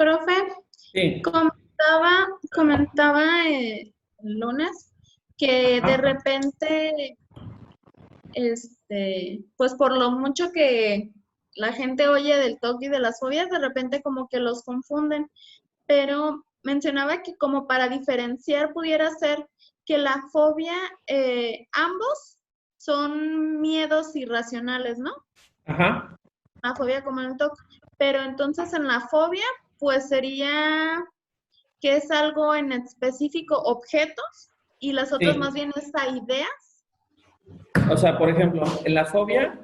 Profe, Sí. comentaba el lunes que de Ajá. repente, pues por lo mucho que la gente oye del TOC y de las fobias, de repente como que los confunden, pero mencionaba que como para diferenciar pudiera ser que la fobia, ambos son miedos irracionales, ¿no? Ajá. La fobia como el TOC, pero entonces en la fobia, pues sería que es algo en específico, objetos, y las otras más Sí. bien es a ideas. O sea, por ejemplo, en la fobia,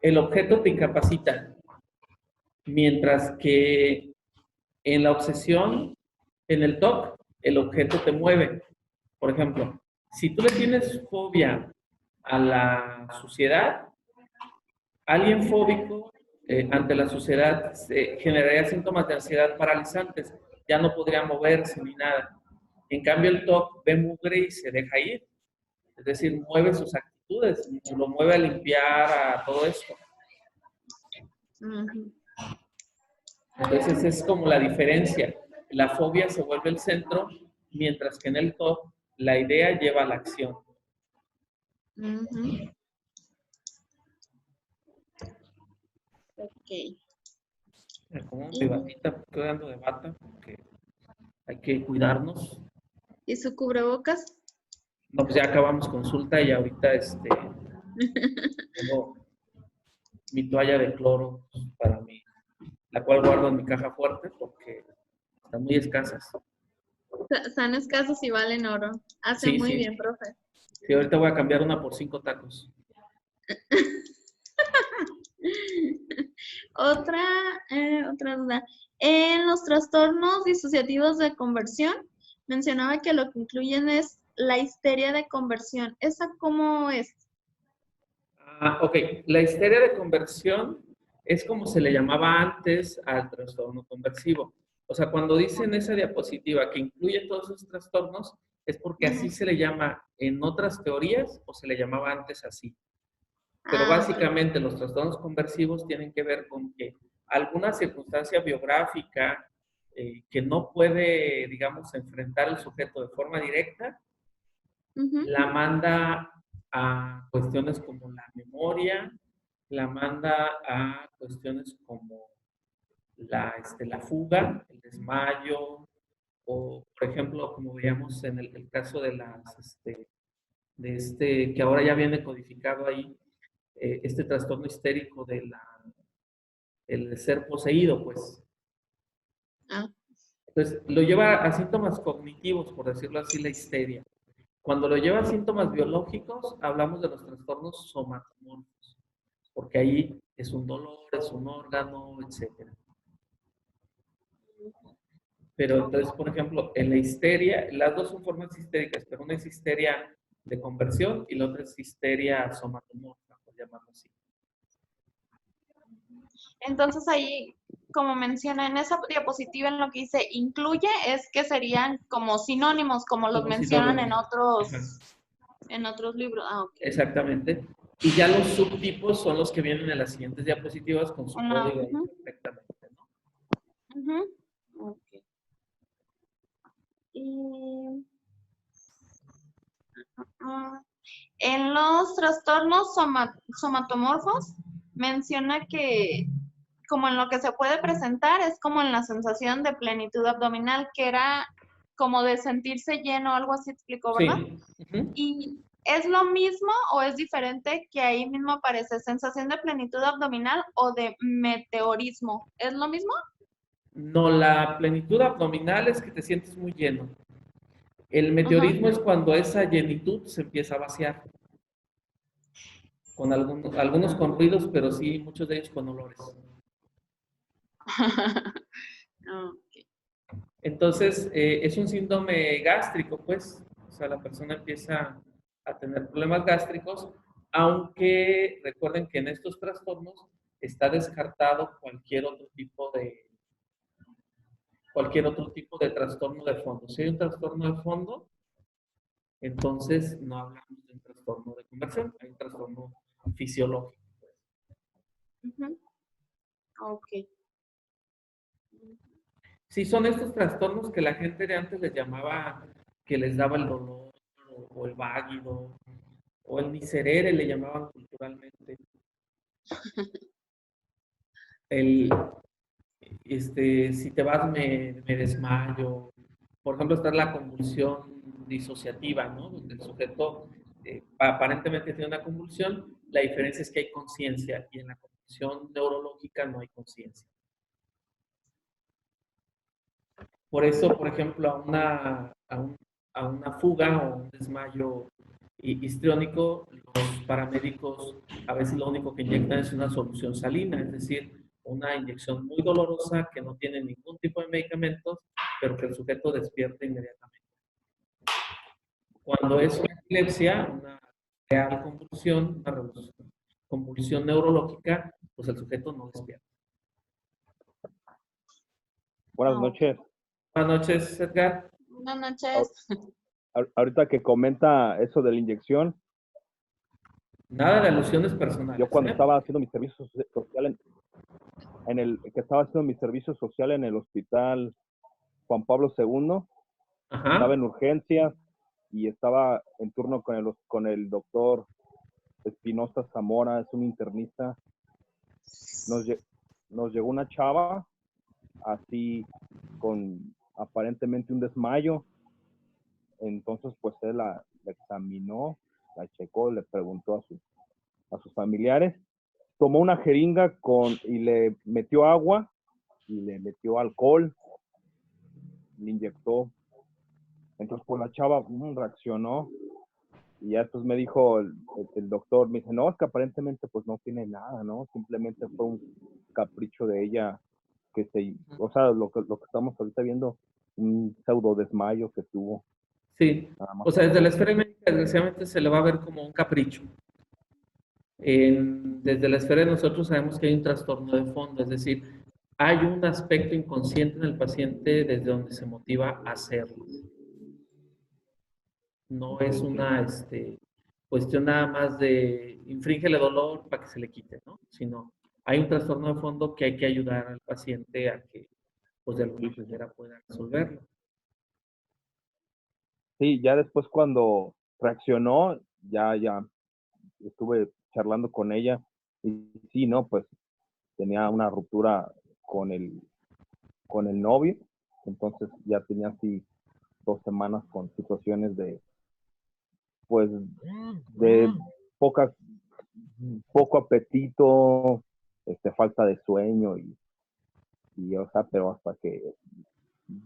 el objeto te incapacita, mientras que en la obsesión, en el TOC, el objeto te mueve. Por ejemplo, si tú le tienes fobia a la suciedad, alguien fóbico ante la suciedad generaría síntomas de ansiedad paralizantes, ya no podría moverse ni nada. En cambio, el TOC ve mugre y se deja ir, es decir, mueve sus actitudes, lo mueve a limpiar, a todo esto. Ujú. Entonces es como la diferencia. La fobia se vuelve el centro, mientras que en el TOC la idea lleva a la acción. Ujú. Ok. Me acomodo mi ¿Y, batita, estoy dando de bata, porque hay que cuidarnos. y su cubrebocas? No, pues ya acabamos consulta y ahorita tengo mi toalla de cloro para mí, la cual guardo en mi caja fuerte porque están muy escasas. Están escasos y valen oro. Hace Sí, muy sí. bien, profe. Sí, ahorita voy a cambiar una por 5 tacos. Otra, otra duda. En los trastornos disociativos de conversión, mencionaba que lo que incluyen es la histeria de conversión. ¿Esa cómo es? Ok. La histeria de conversión es como se le llamaba antes al trastorno conversivo. O sea, cuando dicen esa diapositiva que incluye todos esos trastornos, es porque así Ujú. se le llama en otras teorías o se le llamaba antes así. Pero Ah, ok. básicamente los trastornos conversivos tienen que ver con que alguna circunstancia biográfica que no puede, digamos, enfrentar el sujeto de forma directa, Ujú. la manda a cuestiones como la memoria, la manda a cuestiones como la fuga, el desmayo, o por ejemplo, como veíamos en el caso de que ahora ya viene codificado ahí, este trastorno histérico el de ser poseído, pues. Ah, Entonces, lo lleva a síntomas cognitivos, por decirlo así, la histeria. Cuando lo lleva a síntomas biológicos, hablamos de los trastornos somatomórficos, porque ahí es un dolor, es un órgano, etcétera. Pero ok. entonces, por ejemplo, en la histeria, las dos son formas histéricas, pero una es histeria de conversión y la otra es histeria somatomórfica, por llamarlo así. Entonces ahí, como menciona en esa diapositiva, en lo que dice incluye, es que serían como sinónimos, como los Como mencionan sinónimo. Ajá. en otros libros. Ah, ok. Exactamente. Y ya los subtipos son los que vienen en las siguientes diapositivas con su código ahí Ujú, perfectamente, ¿no? ujú. Ok. Y ah, en los trastornos somatomorfos, menciona que como en lo que se puede presentar es como en la sensación de plenitud abdominal, que era como de sentirse lleno, algo así explicó, ¿verdad? Sí. Ujú. ¿Y es lo mismo o es diferente que ahí mismo aparece sensación de plenitud abdominal o de meteorismo? ¿Es lo mismo? No, la plenitud abdominal es que te sientes muy lleno. El Ajá. meteorismo es cuando esa llenitud se empieza a vaciar, con algunos con ruidos, pero sí, muchos de ellos con olores. Ok. Entonces, es un síndrome gástrico, pues. O sea, la persona empieza a tener problemas gástricos, aunque recuerden que en estos trastornos está descartado cualquier otro tipo de trastorno de fondo. Si hay un trastorno de fondo, entonces no hablamos de un trastorno de conversión, hay un trastorno fisiológico. Ujú. Ok. Sí, son estos trastornos que la gente de antes les llamaba, que les daba el dolor, o el váguido, o el miserere le llamaban culturalmente. El, si te vas me desmayo. Por ejemplo, está la convulsión disociativa, ¿no? Donde el sujeto aparentemente tiene una convulsión, la diferencia es que hay conciencia y en la convulsión neurológica no hay conciencia. Por eso, por ejemplo, a una fuga o un desmayo histriónico, los paramédicos a veces lo único que inyectan es una solución salina, es decir, una inyección muy dolorosa que no tiene ningún tipo de medicamentos, pero que el sujeto despierta inmediatamente. Cuando es una epilepsia, una real convulsión, una convulsión neurológica, pues el sujeto no despierta. Buenas noches. Buenas noches, Edgar. Buenas noches. Ahorita que comenta eso de la inyección. Nada de alusiones personales. Yo cuando estaba haciendo mi servicio social en el hospital Juan Pablo II, Ajá. estaba en urgencias y estaba en turno con el doctor Espinosa Zamora, es un internista. Nos llegó una chava así con aparentemente un desmayo. Entonces, pues él la examinó, la checó, le preguntó a sus familiares, tomó una jeringa y le metió agua y le metió alcohol, le inyectó. Entonces, pues la chava reaccionó y ya después me dijo el doctor, me dice, no, es que aparentemente pues no tiene nada, ¿no? Simplemente fue un capricho de ella o sea, lo que estamos ahorita viendo, un pseudo desmayo que tuvo. Sí, o sea, desde la esfera médica desgraciadamente se le va a ver como un capricho. Desde la esfera de nosotros sabemos que hay un trastorno de fondo, es decir, hay un aspecto inconsciente en el paciente desde donde se motiva a hacerlo. No es una cuestión nada más de infríngele dolor para que se le quite, ¿no? Sino hay un trastorno de fondo que hay que ayudar al paciente a que, pues de alguna manera pueda resolverlo. Sí, ya después cuando reaccionó, ya estuve charlando con ella y sí, ¿no? Pues tenía una ruptura con el novio, entonces ya tenía así 2 semanas con situaciones de poco apetito, falta de sueño y o sea, pero hasta que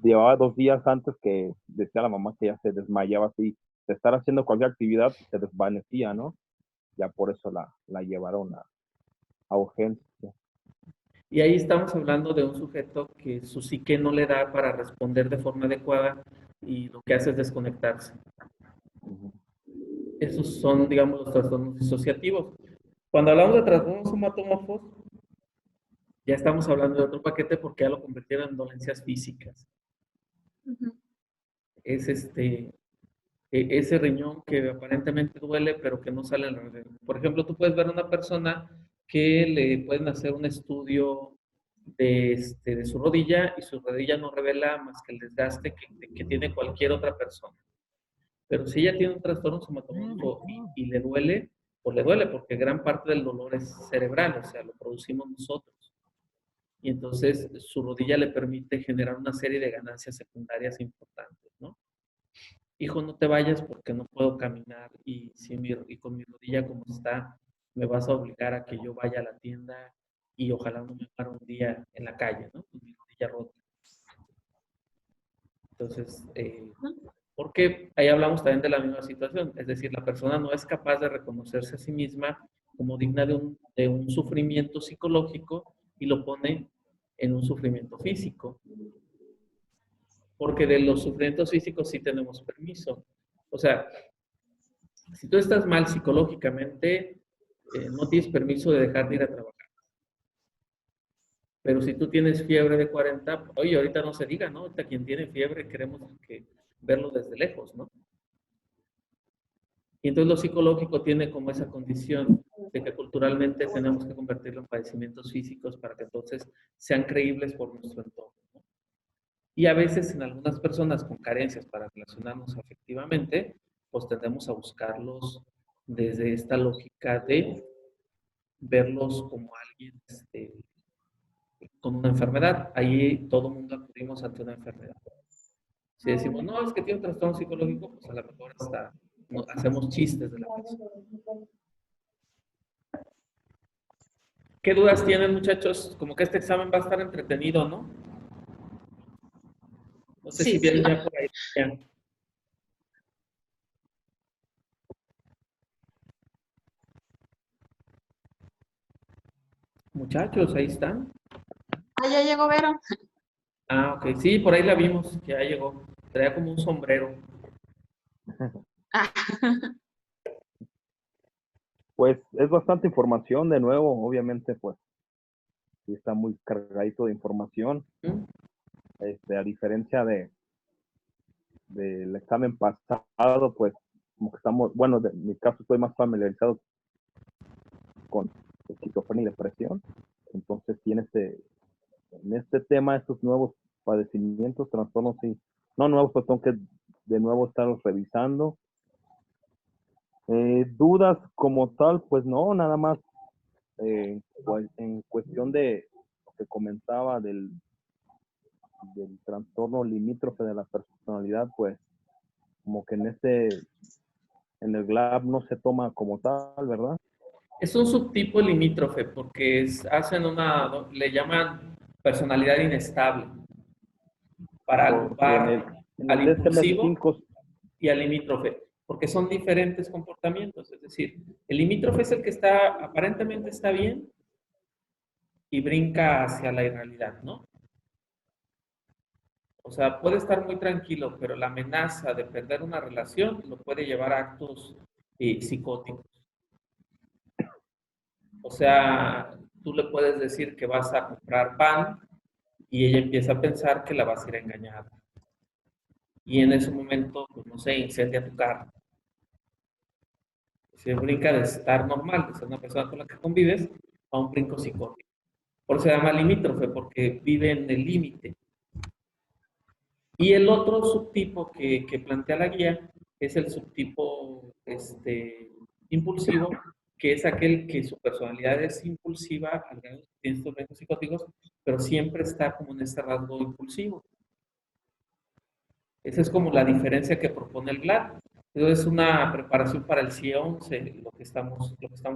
llevaba 2 días antes que decía la mamá que ya se desmayaba así, de estar haciendo cualquier actividad se desvanecía, ¿no? Ya por eso la llevaron a urgencia. Y ahí estamos hablando de un sujeto que su psique no le da para responder de forma adecuada y lo que hace es desconectarse. Esos son, digamos, los trastornos disociativos. Cuando hablamos de trastornos somatomorfos, ya estamos hablando de otro paquete porque ya lo convirtieron en dolencias físicas. Es ese riñón que aparentemente duele, pero que no sale en la. Por ejemplo, tú puedes ver a una persona que le pueden hacer un estudio de su rodilla y su rodilla no revela más que el desgaste que tiene cualquier otra persona. Pero si ella tiene un trastorno somatológico y le duele, pues le duele porque gran parte del dolor es cerebral, o sea, lo producimos nosotros. Y entonces su rodilla le permite generar una serie de ganancias secundarias importantes, ¿no? Hijo, no te vayas porque no puedo caminar y con mi rodilla como está, me vas a obligar a que yo vaya a la tienda y ojalá no me pare un día en la calle, ¿no? Con mi rodilla rota. Entonces, porque ahí hablamos también de la misma situación, es decir, la persona no es capaz de reconocerse a sí misma como digna de un sufrimiento psicológico y lo pone en un sufrimiento físico. Porque de los sufrimientos físicos sí tenemos permiso. O sea, si tú estás mal psicológicamente, no tienes permiso de dejar de ir a trabajar. Pero si tú tienes fiebre de 40, oye, ahorita no se diga, ¿no? Ahorita quien tiene fiebre queremos verlo desde lejos, ¿no? Y entonces lo psicológico tiene como esa condición de que culturalmente tenemos que convertirlo en padecimientos físicos para que entonces sean creíbles por nuestro entorno, ¿no? Y a veces en algunas personas con carencias para relacionarnos afectivamente, pues tendemos a buscarlos desde esta lógica de verlos como alguien con una enfermedad. Ahí todo mundo acudimos ante una enfermedad. Si decimos, no, es que tiene un trastorno psicológico, pues a lo mejor hasta hacemos chistes de la persona. ¿Qué dudas tienen, muchachos? Como que este examen va a estar entretenido, ¿no? No sé si Sí, vienen sí. ya por ahí. Ya. Muchachos, ahí están. Ah, ya llegó Vero. Ah, ok. Sí, por ahí la vimos, que ya llegó. Traía como un sombrero. Ah, Pues es bastante información de nuevo, obviamente, pues sí está muy cargadito de información, ¿Mm? a diferencia del examen pasado, pues como que estamos, bueno, en mi caso estoy más familiarizado con esquizofrenia y depresión, entonces sí en este tema, estos nuevos padecimientos, trastornos, sí, no nuevos, pues tengo que de nuevo estarlos revisando. Dudas como tal, pues no, nada más pues, en cuestión de lo que comentaba del trastorno limítrofe de la personalidad, pues como que en el GLAB no se toma como tal, ¿verdad? Es un subtipo limítrofe porque le llaman personalidad inestable para Porque agrupar en al el impulsivo DSM-5, y al limítrofe, porque son diferentes comportamientos. Es decir, el limítrofe es el que aparentemente está bien y brinca hacia la irrealidad, ¿no? O sea, puede estar muy tranquilo, pero la amenaza de perder una relación lo puede llevar a actos psicóticos. O sea, tú le puedes decir que vas a comprar pan y ella empieza a pensar que la vas a ir a engañar. Y en ese momento, pues no sé, incendia tu carro. Se brinca de estar normal, de ser una persona con la que convives, a un brinco psicótico. Por eso se llama limítrofe, porque vive en el límite. Y el otro subtipo que plantea la guía es el subtipo impulsivo, que es aquel que su personalidad es impulsiva, al grado que tiene estos rasgos psicóticos, pero siempre está como en este rasgo impulsivo. Esa es como la diferencia que propone el GLAD. Entonces es una preparación para el CIE 11, lo que estamos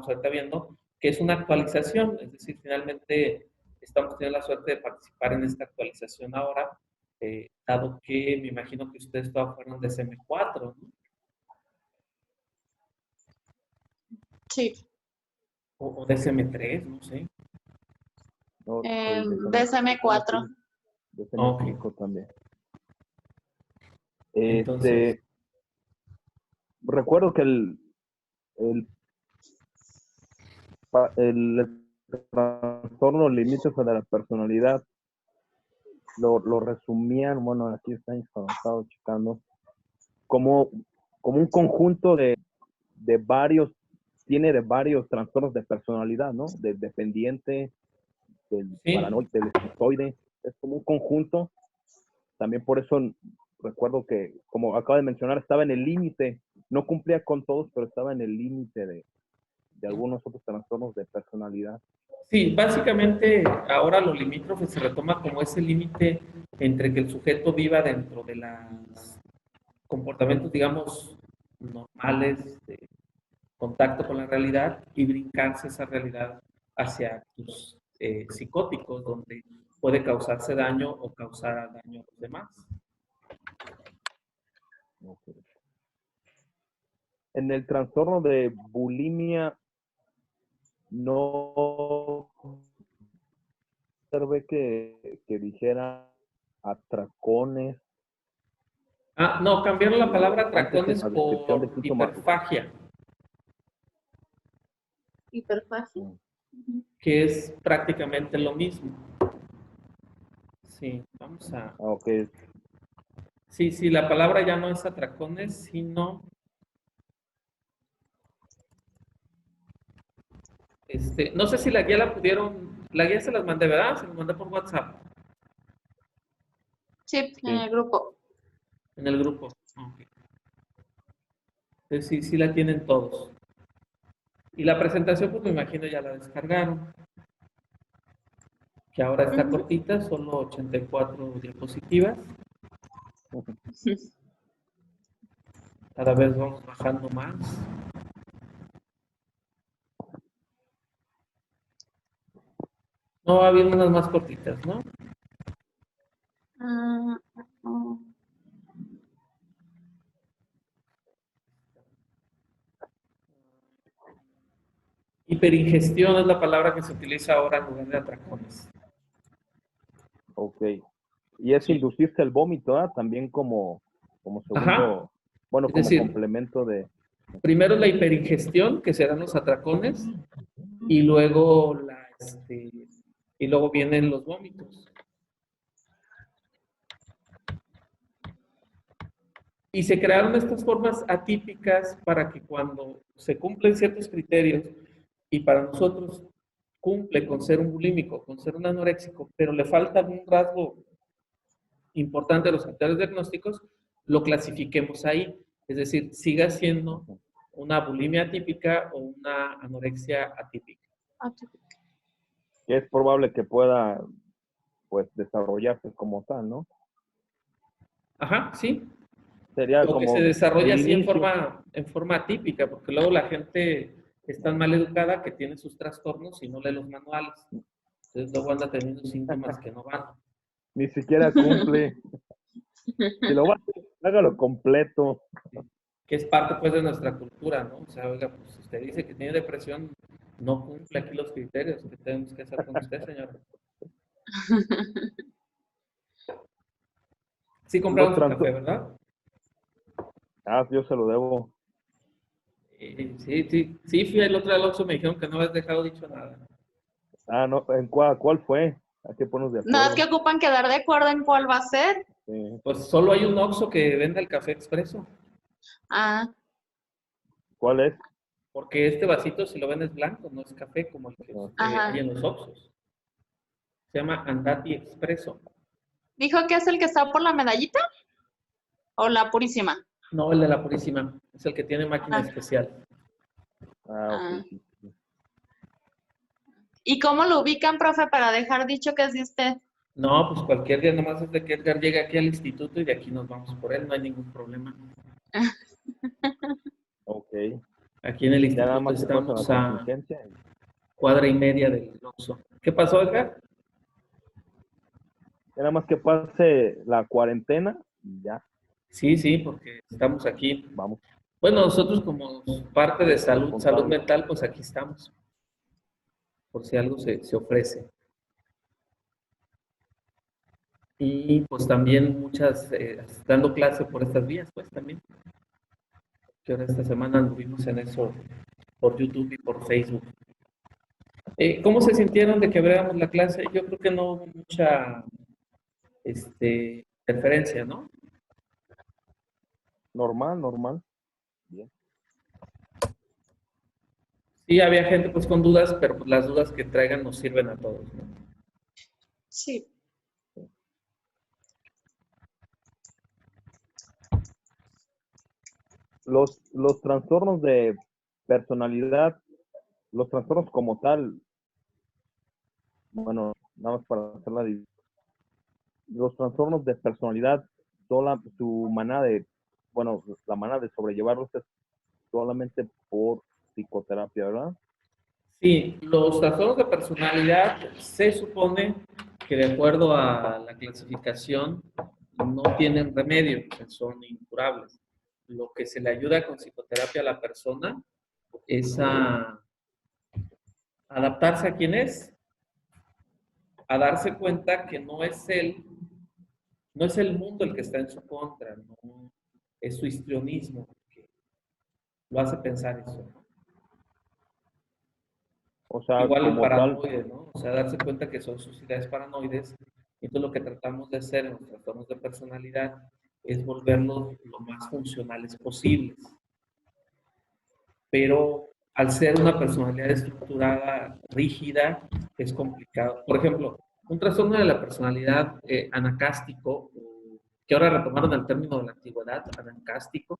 ahorita viendo, que es una actualización, es decir, finalmente estamos teniendo la suerte de participar en esta actualización ahora, dado que me imagino que ustedes todos fueron de SM4, ¿no? sí. O de SM3, no sé. ¿no? DSM-4. Ok, DSM-5 también. entonces, Recuerdo que el, el trastorno limítrofe de la personalidad lo resumían, bueno, aquí está estado checando, como, como un conjunto de varios, tiene de varios trastornos de personalidad, ¿no? Del dependiente, del sí, paranoide, del esquizoide, es como un conjunto. También por eso recuerdo que, como acabo de mencionar, estaba en el límite, no cumplía con todos, pero estaba en el límite de algunos otros trastornos de personalidad. sí, básicamente ahora lo limítrofe se retoma como ese límite entre que el sujeto viva dentro de los comportamientos, digamos, normales de contacto con la realidad y brincarse esa realidad hacia actos psicóticos, donde puede causarse daño o causar daño a los demás. Okay. En el trastorno de bulimia, no observé que dijera atracones. Ah, no, cambiaron la palabra Antes en atracones la descripción de por síntomas. hiperfagia, Hiperfagia. que es prácticamente lo mismo. Sí, vamos a... Ok, Sí, sí, la palabra ya no es atracones, sino... no sé si la guía la pudieron... La guía se las mandé, ¿verdad? Se las mandé por WhatsApp. Sí, en el grupo. En el grupo. Ok. Entonces sí, sí la tienen todos. Y la presentación, pues me imagino ya la descargaron, que ahora está Ujú. cortita, solo 84 diapositivas. Cada vez vamos bajando más. No, había unas más cortitas, ¿no? Ah, ah. Hiperingestión es la palabra que se utiliza ahora en lugar de atracones. Ok. Y es Sí. inducirse el vómito, ¿ah? También como Ajá. segundo, bueno, Es como decir, complemento de... primero la hiperingestión, que serán los atracones, y luego y luego vienen los vómitos. Y se crearon estas formas atípicas para que cuando se cumplen ciertos criterios, y para nosotros cumple con ser un bulímico, con ser un anoréxico, pero le falta algún rasgo importante de los criterios diagnósticos, lo clasifiquemos ahí. Es decir, siga siendo una bulimia atípica o una anorexia atípica. que es probable que pueda, pues, desarrollarse como tal, ¿no? Ajá, sí. Sería O que se como desarrolla el así inicio. en forma atípica, porque luego la gente es tan mal educada que tiene sus trastornos y no lee los manuales. Entonces luego anda teniendo síntomas que no van. Ni siquiera cumple. Si lo va a hacer, hágalo completo. Que es parte pues de nuestra cultura, ¿no? O sea, oiga, pues si usted dice que tiene depresión, no cumple aquí los criterios. ¿Qué tenemos que hacer con usted, señora? Sí Los compraron su café, trastornos. ¿verdad? Ah, yo se lo debo. Sí, fui el otro al Oxxo, me dijeron que no habías dejado dicho nada. Ah, no, ¿en cuál fue? Hay que ponernos de No, es que acuerdo. ocupan quedar de acuerdo en cuál va a ser. Sí. Pues solo hay un Oxxo que venda el café expreso, Ah, ¿Cuál es? porque este vasito si lo ven es blanco, no es café como el que hay ajá. en los Oxxos. Se llama Andati Expreso. ¿Dijo que es el que está por la medallita? ¿O la purísima? No, el de la Purísima, es el que tiene máquina Ah, especial. Ah, ok. ah. Sí. ¿Y cómo lo ubican, profe, para dejar dicho que es de usted? No, pues cualquier día nomás es de que Edgar llegue aquí al instituto y de aquí nos vamos por él, no hay ningún problema. Ok. Aquí en el Ya nada instituto más que pasa la estamos a contingencia. cuadra y media del Oxxo. ¿Qué pasó, Edgar? Ya nada más que pase la cuarentena y ya, Sí, porque estamos aquí. vamos. Bueno, nosotros como parte de salud Responsables. mental, pues aquí estamos, por si algo se ofrece. Y pues también muchas, dando clase por estas vías, pues también. Que ahora esta semana anduvimos en eso por YouTube y por Facebook. ¿Cómo se sintieron de que abriéramos la clase? Yo creo que no hubo mucha interferencia, ¿no? Normal. Bien. Sí, había gente pues con dudas, pero pues las dudas que traigan nos sirven a todos, ¿no? Sí. Los trastornos de personalidad, los trastornos como tal, bueno, nada más para hacer los trastornos de personalidad, la manera de sobrellevarlos es solamente por psicoterapia, ¿verdad? Sí, los trastornos de personalidad se supone que de acuerdo a la clasificación no tienen remedio, que son incurables. Lo que se le ayuda con psicoterapia a la persona es a adaptarse a quien es, a darse cuenta que no es él, no es el mundo el que está en su contra, no es su histrionismo que lo hace pensar eso. O sea, Igual el como tal, paranoide, ¿no? O sea, darse cuenta que son sus ideas paranoides. Entonces lo que tratamos de hacer en los trastornos de personalidad es volverlos lo más funcionales posibles. Pero al ser una personalidad estructurada, rígida, es complicado. Por ejemplo, un trastorno de la personalidad anacástico o que ahora retomaron el término de la antigüedad, anancástico,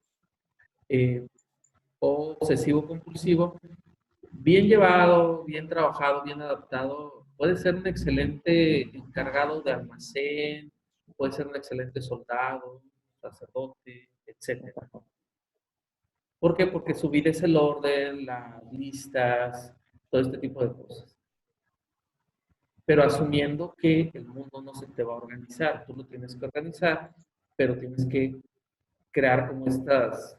o obsesivo compulsivo, bien llevado, bien trabajado, bien adaptado, puede ser un excelente encargado de almacén, puede ser un excelente soldado, sacerdote, etcétera. ¿Por qué? Porque su vida es el orden, las listas, todo este tipo de cosas. Pero asumiendo que el mundo no se te va a organizar, tú lo tienes que organizar, pero tienes que crear como estas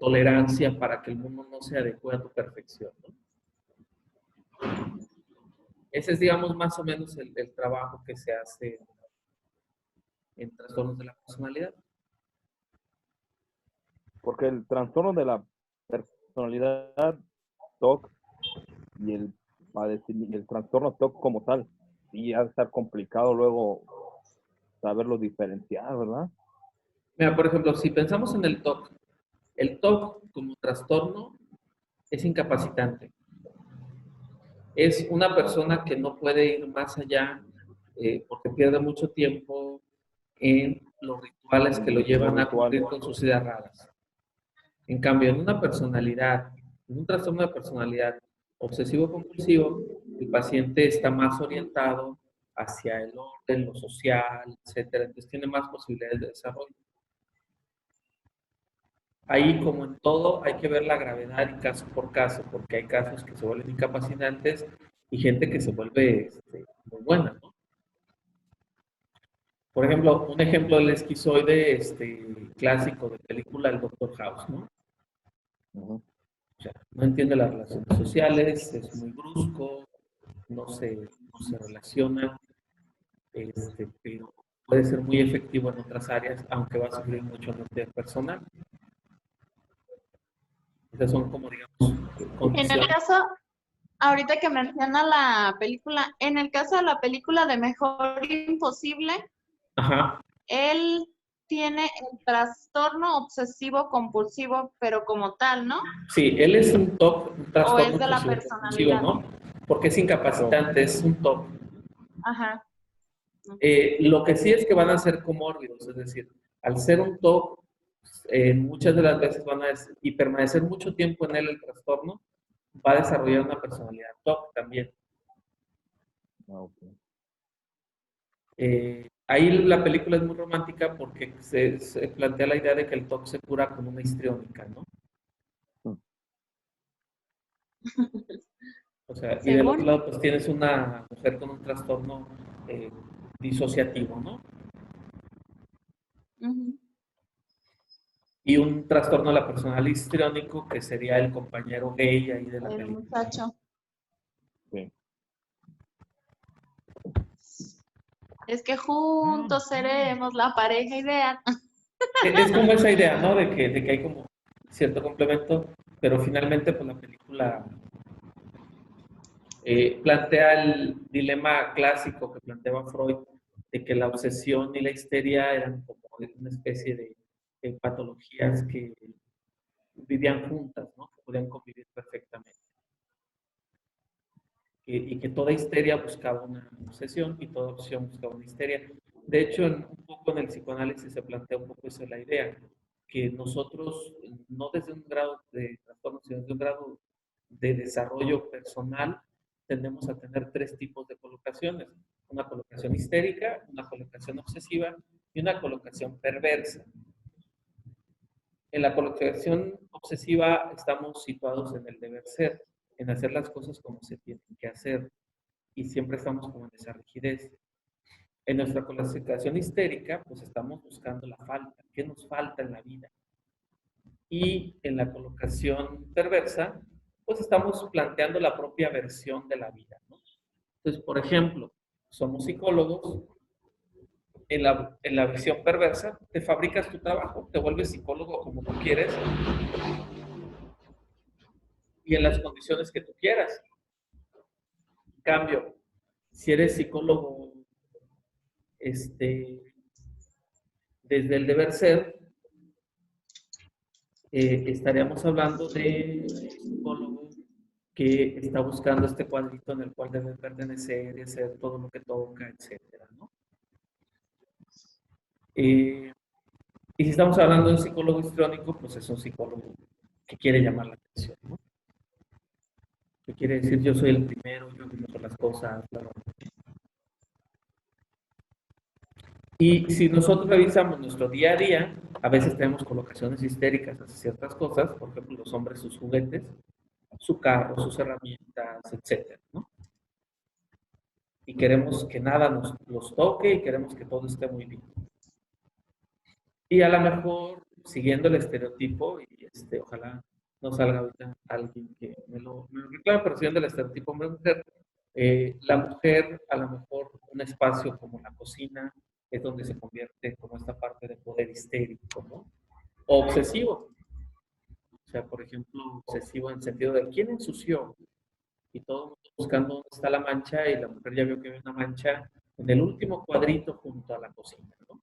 tolerancia para que el mundo no se adecue a tu perfección, ¿no? Ese es, digamos, más o menos el trabajo que se hace en trastornos de la personalidad. Porque el trastorno de la personalidad TOC y el trastorno TOC como tal, sí ha de estar complicado luego saberlo diferenciar, ¿verdad? Mira, por ejemplo, si pensamos en el TOC como trastorno es incapacitante. Es una persona que no puede ir más allá porque pierde mucho tiempo en los rituales que lo llevan a cumplir con sus ideas raras. En cambio, en una personalidad, en un trastorno de personalidad obsesivo-compulsivo, el paciente está más orientado hacia el orden, lo social, etcétera. Entonces tiene más posibilidades de desarrollo. Ahí, como en todo, hay que ver la gravedad y caso por caso, porque hay casos que se vuelven incapacitantes y gente que se vuelve muy buena, ¿no? Por ejemplo, un ejemplo del esquizoide clásico de película, el Doctor House, ¿no? O sea, no entiende las relaciones sociales, es muy brusco, no se relaciona, pero puede ser muy efectivo en otras áreas, aunque va a sufrir mucho en la vida personal. Esas son como, digamos, En condiciones. el caso, ahorita que menciona la película, en el caso de la película de Mejor Imposible, Ajá. él tiene el trastorno obsesivo compulsivo, pero como tal, ¿no? Sí, él es un TOC, un ¿O trastorno es de la obsesivo compulsivo, personalidad? ¿no? Porque es incapacitante, es un TOC. Ajá. Lo que sí es que van a ser comórbidos, es decir, al ser un TOC, muchas de las veces y permanecer mucho tiempo en él el trastorno, va a desarrollar una personalidad TOC también. Ahí la película es muy romántica porque se plantea la idea de que el TOC se cura con una histriónica, ¿no? O sea, y del otro lado pues tienes una mujer con un trastorno disociativo, ¿no? Y un trastorno de la personalidad histriónico que sería el compañero gay ahí de la El película. muchacho. Sí. Es que juntos seremos la pareja ideal. Es como esa idea, ¿no? De que hay como cierto complemento, pero finalmente pues la película plantea el dilema clásico que planteaba Freud, de que la obsesión y la histeria eran como una especie de patologías que vivían juntas, ¿no? Que podían convivir perfectamente. Y que toda histeria buscaba una obsesión y toda obsesión buscaba una histeria. De hecho, un poco en el psicoanálisis se plantea un poco eso, la idea, que nosotros, no desde un grado de trastorno, sino desde un grado de desarrollo personal, tendemos a tener tres tipos de colocaciones. Una colocación histérica, una colocación obsesiva y una colocación perversa. En la colocación obsesiva estamos situados en el deber ser, en hacer las cosas como se tienen que hacer, y siempre estamos como en esa rigidez. En nuestra colocación histérica, pues estamos buscando la falta, ¿qué nos falta en la vida? Y en la colocación perversa, pues estamos planteando la propia versión de la vida, ¿no? Entonces, por ejemplo, somos psicólogos, en la visión perversa, te fabricas tu trabajo, te vuelves psicólogo como tú quieres y en las condiciones que tú quieras. En cambio, si eres psicólogo desde el deber ser, estaríamos hablando de un psicólogo que está buscando este cuadrito en el cual debe pertenecer y hacer todo lo que toca, etcétera, ¿no? Y si estamos hablando de un psicólogo histriónico, pues es un psicólogo que quiere llamar la atención, ¿no? Que quiere decir, yo soy el primero, yo hago mejor las cosas, bla, bla, bla. Y si nosotros revisamos nuestro día a día, a veces tenemos colocaciones histéricas hacia ciertas cosas, por ejemplo, los hombres sus juguetes, su carro, sus herramientas, etcétera, ¿no? Y queremos que nada nos los toque y queremos que todo esté muy bien. Y a lo mejor, siguiendo el estereotipo, y ojalá no salga ahorita alguien que me lo reclame, pero siguiendo el estereotipo hombre-mujer, la mujer, a lo mejor, un espacio como la cocina, es donde se convierte como esta parte de poder histérico, ¿no? O obsesivo. O sea, por ejemplo, obsesivo en el sentido de quién ensució y todo el mundo buscando dónde está la mancha y la mujer ya vio que hay una mancha en el último cuadrito junto a la cocina, ¿no?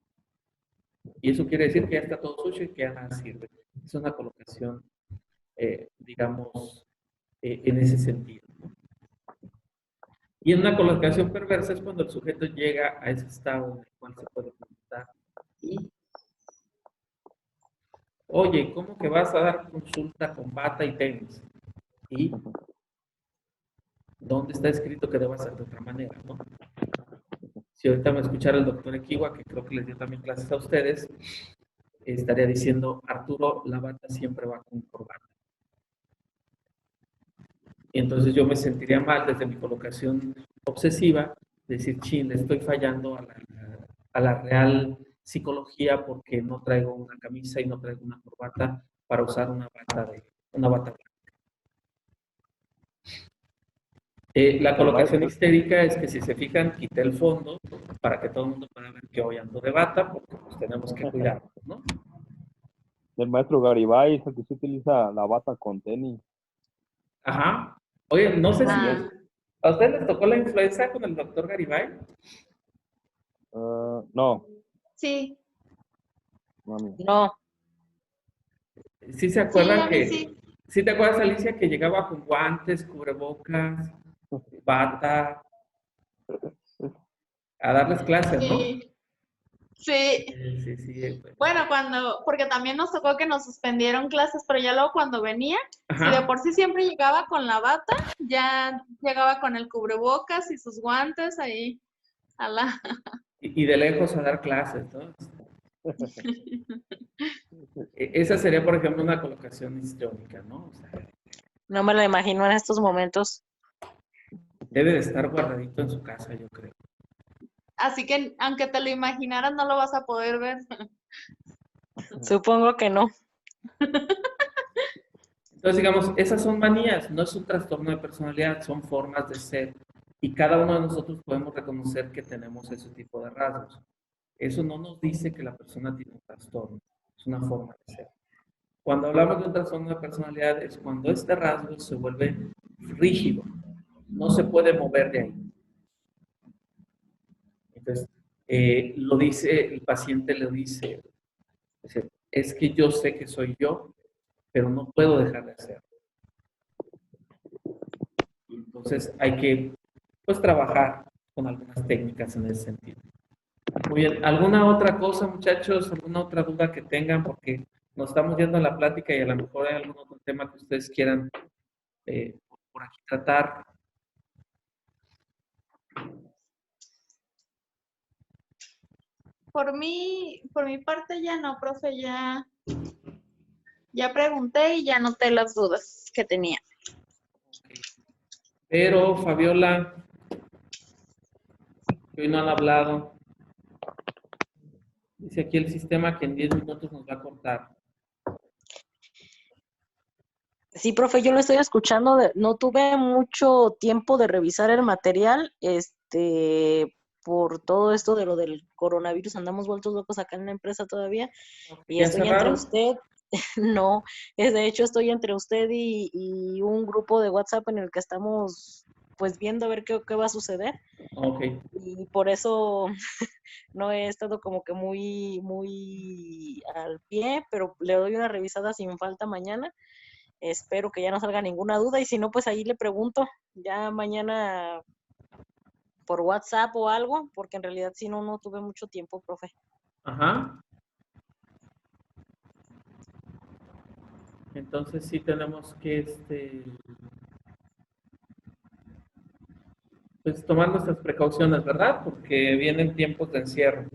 Y eso quiere decir que ya está todo sucio y que ya nada sirve. Es una colocación, digamos, en ese sentido, ¿no? Y en una colocación perversa es cuando el sujeto llega a ese estado en el cual se puede preguntar, ¿y? Oye, ¿cómo que vas a dar consulta con bata y tenis? ¿Y dónde está escrito que deba ser de otra manera, ¿no? Si ahorita me escuchara el doctor Equiwa, que creo que les dio también clases a ustedes, estaría diciendo, Arturo, la bata siempre va con corbata. Y entonces yo me sentiría mal desde mi colocación obsesiva, decir, chin, le estoy fallando a la real psicología porque no traigo una camisa y no traigo una corbata para usar una bata blanca. La colocación histérica es que si se fijan, quité el fondo para que todo el mundo pueda ver que hoy ando de bata porque pues tenemos que cuidarnos, ¿no? El maestro Garibay es el que se utiliza la bata con tenis. Ajá. Oye, no sé si Ah, a ustedes les tocó la influenza con el doctor Garibay. No, sí, no, amigo. No, ¿Sí se sí, acuerdan a mí sí. sí te acuerdas, Alicia, que llegaba con guantes, cubrebocas, bata, a darles clases, ¿no? Sí, sí. Sí, sí. Bueno, porque también nos tocó que nos suspendieron clases, pero ya luego cuando venía, si de Ajá. por sí siempre llegaba con la bata, ya llegaba con el cubrebocas y sus guantes ahí a la... Y de lejos a dar clases, ¿no? Esa sería, por ejemplo, una colocación histriónica, ¿no? O sea, no me lo imagino en estos momentos. debe de estar guardadito en su casa, yo creo. Así que aunque te lo imaginaras, no lo vas a poder ver. Supongo que no. Entonces, digamos, esas son manías, no es un trastorno de personalidad, son formas de ser. Y cada uno de nosotros podemos reconocer que tenemos ese tipo de rasgos. Eso no nos dice que la persona tiene un trastorno, es una forma de ser. Cuando hablamos de un trastorno de personalidad es cuando este rasgo se vuelve rígido, no se puede mover de ahí. Entonces, lo dice, el paciente lo dice, es que yo sé que soy yo, pero no puedo dejar de hacerlo. Entonces hay que, pues, trabajar con algunas técnicas en ese sentido. Muy bien, ¿alguna otra cosa, muchachos? ¿Alguna otra duda que tengan? Porque nos estamos yendo a la plática y a lo mejor hay algún otro tema que ustedes quieran por aquí tratar. Por mi parte ya no, profe, ya pregunté y ya noté las dudas que tenía. Okay. Pero, Fabiola, que hoy no han hablado, dice aquí el sistema que en 10 minutos nos va a cortar. Sí, profe, yo lo estoy escuchando. No tuve mucho tiempo de revisar el material, por todo esto de lo del coronavirus. Andamos vueltos locos acá en la empresa todavía. Y ¿Ya estoy entre cerraron? usted, no, de hecho estoy entre usted y un grupo de WhatsApp en el que estamos pues viendo a ver qué va a suceder. Ok. Y por eso no he estado como que muy al pie, pero le doy una revisada sin falta mañana. Espero que ya no salga ninguna duda y si no, pues ahí le pregunto ya mañana por WhatsApp o algo, porque en realidad si no, no tuve mucho tiempo, profe. Ajá. Entonces sí tenemos que pues tomar nuestras precauciones, ¿verdad? Porque vienen tiempos de encierro.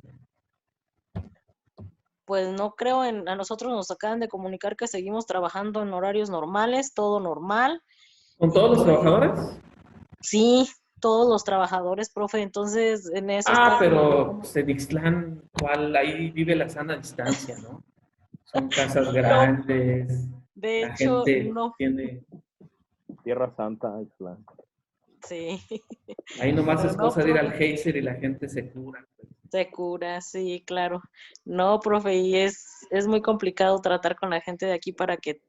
Pues no creo a nosotros nos acaban de comunicar que seguimos trabajando en horarios normales, todo normal. ¿Con Y todos los pues trabajadores? sí, todos los trabajadores, profe, entonces en eso Ah, está como que pero pues, en Ixtlán, ¿cuál? Ahí vive la sana distancia, ¿no? Son casas no, grandes, de la hecho gente no, tiene... Tierra Santa, Ixtlán. sí, Ahí nomás pero es no, cosa de ir al profe, geyser y la gente se cura, pues. se cura, sí, claro. No, profe, y es muy complicado tratar con la gente de aquí para que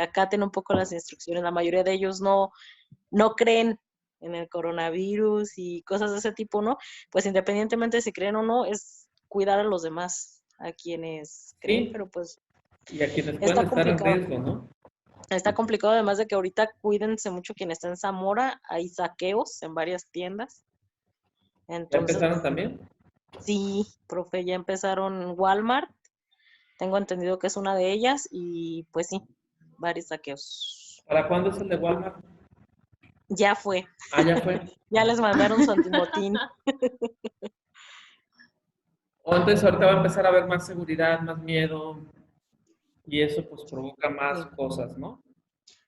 acaten un poco las instrucciones. La mayoría de ellos no creen en el coronavirus y cosas de ese tipo, ¿no? Pues independientemente de si creen o no, es cuidar a los demás, a quienes creen, Sí, pero pues y a quienes pueden está estar en complicado. riesgo, ¿no? Está complicado además de que ahorita cuídense mucho quien está en Zamora, hay saqueos en varias tiendas. ¿Ya Entonces, empezaron también? sí, profe, ya empezaron Walmart, tengo entendido que es una de ellas y pues sí, varios saqueos. ¿Para cuándo es el de Walmart? Ya fue, Ah, ya fue. ya les mandaron su antimotín. O entonces ahorita va a empezar a haber más seguridad, más miedo, y eso pues provoca más Sí. cosas, ¿no?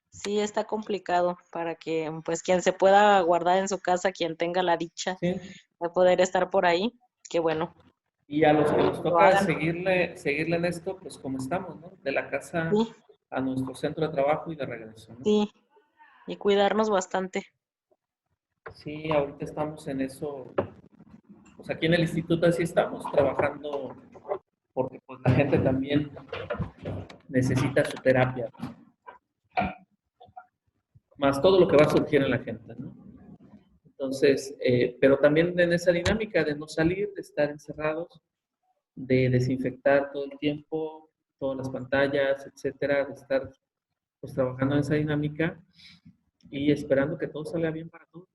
Sí, está complicado para que, pues, quien se pueda guardar en su casa, quien tenga la dicha Sí. de poder estar por ahí, qué bueno, Y a los que nos lo toca hagan. seguirle en esto, pues como estamos, ¿no? De la casa Sí, a nuestro centro de trabajo y de regreso, ¿no? sí, y cuidarnos bastante. Sí, ahorita estamos en eso, pues aquí en el instituto así estamos trabajando, porque pues la gente también necesita su terapia, más todo lo que va a surgir en la gente, ¿no? Entonces, pero también en esa dinámica de no salir, de estar encerrados, de desinfectar todo el tiempo, todas las pantallas, etcétera, de estar pues trabajando en esa dinámica y esperando que todo salga bien para todos.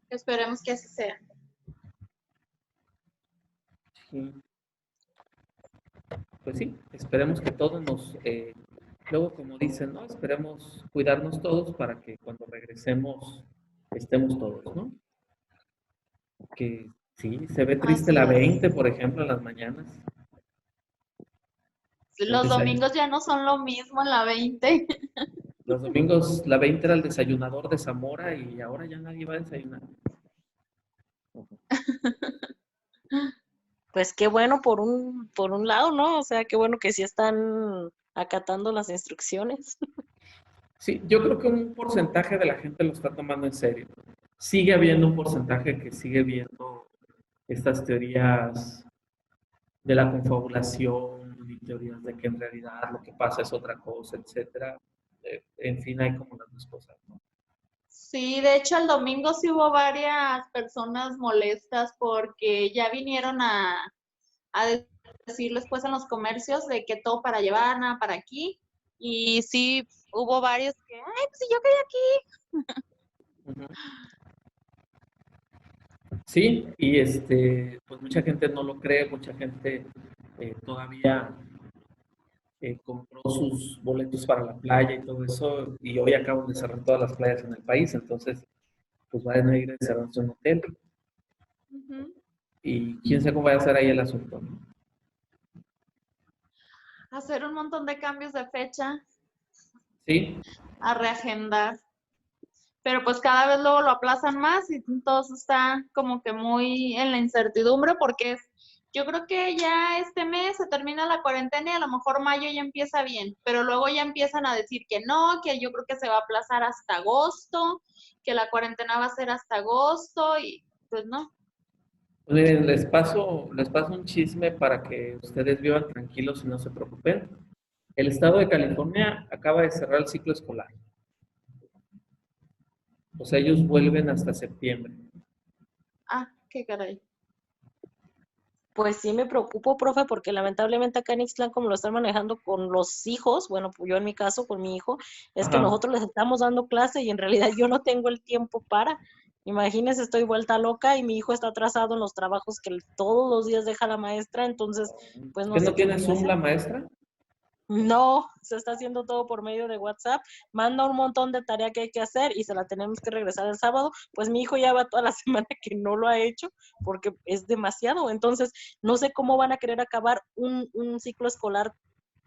Esperemos que así sea. Sí, pues sí, esperemos que todos luego como dicen, ¿no? Esperemos cuidarnos todos para que cuando regresemos estemos todos, ¿no? Que sí, se ve triste Así la es. 20, por ejemplo, en las mañanas. El Los desayuno. domingos ya no son lo mismo en la 20. Los domingos la 20 era el desayunador de Zamora y ahora ya nadie va a desayunar. Pues qué bueno por un lado, ¿no? O sea, qué bueno que sí están acatando las instrucciones. Sí, yo creo que un porcentaje de la gente lo está tomando en serio. Sigue habiendo un porcentaje que sigue viendo estas teorías de la confabulación y teorías de que en realidad lo que pasa es otra cosa, etcétera. En fin, hay como las dos cosas, ¿no? Sí, de hecho el domingo sí hubo varias personas molestas porque ya vinieron a decirles pues en los comercios de que todo para llevar, nada para aquí. Y sí, hubo varios que, ay, pues si yo quería aquí. Ujú. Sí, y pues mucha gente no lo cree, mucha gente todavía compró sus boletos para la playa y todo eso, y hoy acaban de cerrar todas las playas en el país, entonces pues van a ir a encerrarse en un hotel Ujú. y quién sabe cómo va a ser ahí el asunto, ¿no? Hacer un montón de cambios de fecha, Sí, a reagendar. Pero pues cada vez luego lo aplazan más y todo eso está como que muy en la incertidumbre porque yo creo que ya este mes se termina la cuarentena y a lo mejor mayo ya empieza bien, pero luego ya empiezan a decir que no, que yo creo que se va a aplazar hasta agosto, que la cuarentena va a ser hasta agosto y pues no. pues miren, les paso un chisme para que ustedes vivan tranquilos y no se preocupen. El estado de California acaba de cerrar el ciclo escolar. O sea, ellos vuelven hasta septiembre. Ah, qué caray. Pues sí me preocupo, profe, porque lamentablemente acá en Ixtlán, como lo están manejando con los hijos, bueno, pues yo en mi caso con mi hijo, es que Ajá. nosotros les estamos dando clase y en realidad yo no tengo el tiempo para. Imagínense, estoy vuelta loca y mi hijo está atrasado en los trabajos que todos los días deja la maestra, entonces pues no ¿Qué sé no qué tiene voy a Zoom hacer. la maestra? No, se está haciendo todo por medio de WhatsApp, manda un montón de tarea que hay que hacer y se la tenemos que regresar el sábado, pues mi hijo ya va toda la semana que no lo ha hecho porque es demasiado, entonces no sé cómo van a querer acabar un ciclo escolar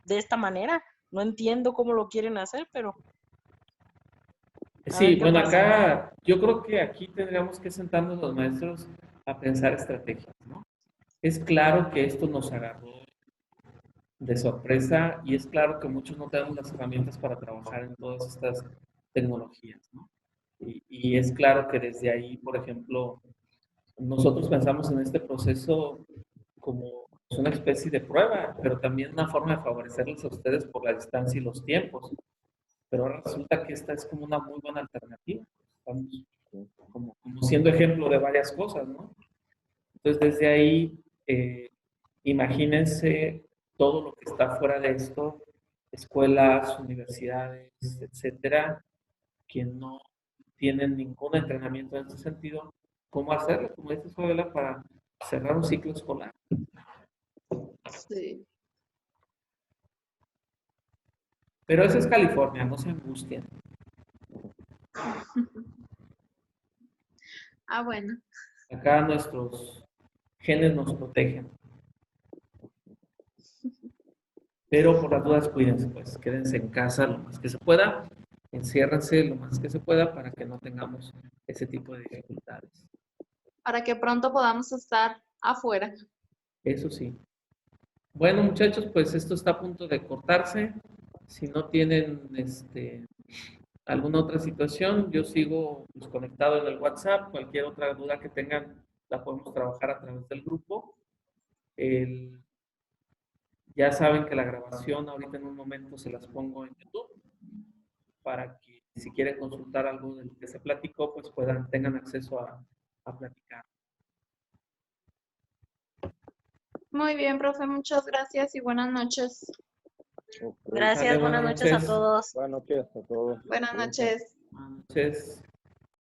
de esta manera, no entiendo cómo lo quieren hacer, pero a Sí, ver qué bueno, pasa. acá yo creo que aquí tendríamos que sentarnos los maestros a pensar estrategias, ¿no? Es claro que esto nos agarró de sorpresa y es claro que muchos no tenemos las herramientas para trabajar en todas estas tecnologías, ¿no? Y es claro que desde ahí, por ejemplo, nosotros pensamos en este proceso como una especie de prueba, pero también una forma de favorecerles a ustedes por la distancia y los tiempos. Pero ahora resulta que esta es como una muy buena alternativa. Estamos como siendo ejemplo de varias cosas, ¿no? Entonces, desde ahí, imagínense todo lo que está fuera de esto, escuelas, universidades, etcétera, que no tienen ningún entrenamiento en ese sentido, cómo hacerlo, como dice Fabiola, para cerrar un ciclo escolar. Sí. Pero eso es California, no se angustien. Ah, bueno. Acá nuestros genes nos protegen. Pero por las dudas, cuídense, pues quédense en casa lo más que se pueda, enciérrense lo más que se pueda para que no tengamos ese tipo de dificultades. Para que pronto podamos estar afuera. Eso sí. Bueno, muchachos, pues esto está a punto de cortarse. Si no tienen alguna otra situación, yo sigo pues, conectado en el WhatsApp. Cualquier otra duda que tengan, la podemos trabajar a través del grupo. Ya saben que la grabación ahorita en un momento se las pongo en YouTube para que si quieren consultar algo de lo que se platicó, pues tengan acceso a platicar. Muy bien, profe, muchas gracias y buenas noches. Ok. Gracias, Sale, buenas buenas noches a noches. todos. Buenas noches a todos. Buenas Cuídense. noches. Buenas noches.